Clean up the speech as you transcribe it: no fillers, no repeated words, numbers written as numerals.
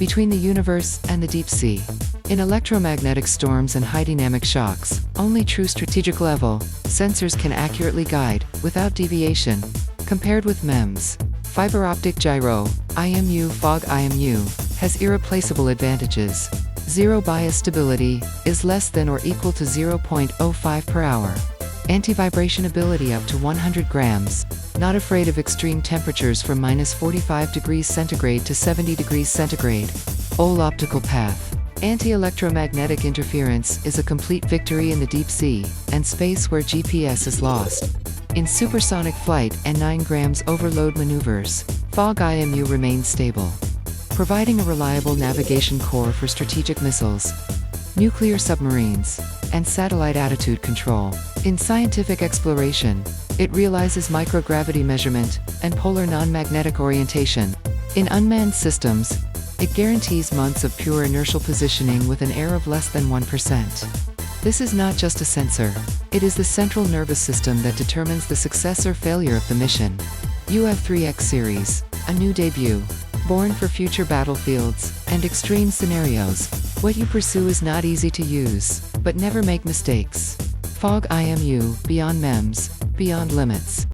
between the universe and the deep sea. In electromagnetic storms and high dynamic shocks, only true strategic level sensors can accurately guide, without deviation. Compared with MEMS, fiber optic gyro, IMU FOG IMU, has irreplaceable advantages. Zero bias stability is less than or equal to 0.05 per hour. Anti-vibration ability up to 100 grams. Not afraid of extreme temperatures from -45 degrees centigrade to 70 degrees centigrade. All optical path. Anti-electromagnetic interference is a complete victory in the deep sea and space where GPS is lost. In supersonic flight and 9 grams overload maneuvers, FOG IMU remains stable, providing a reliable navigation core for strategic missiles, nuclear submarines, and satellite attitude control. In scientific exploration, it realizes microgravity measurement and polar non-magnetic orientation. In unmanned systems, it guarantees months of pure inertial positioning with an error of less than 1%. This is not just a sensor. It is the central nervous system that determines the success or failure of the mission. UF3X series, a new debut, born for future battlefields and extreme scenarios. What you pursue is not easy to use, but never make mistakes. FOG IMU, beyond MEMS, beyond limits.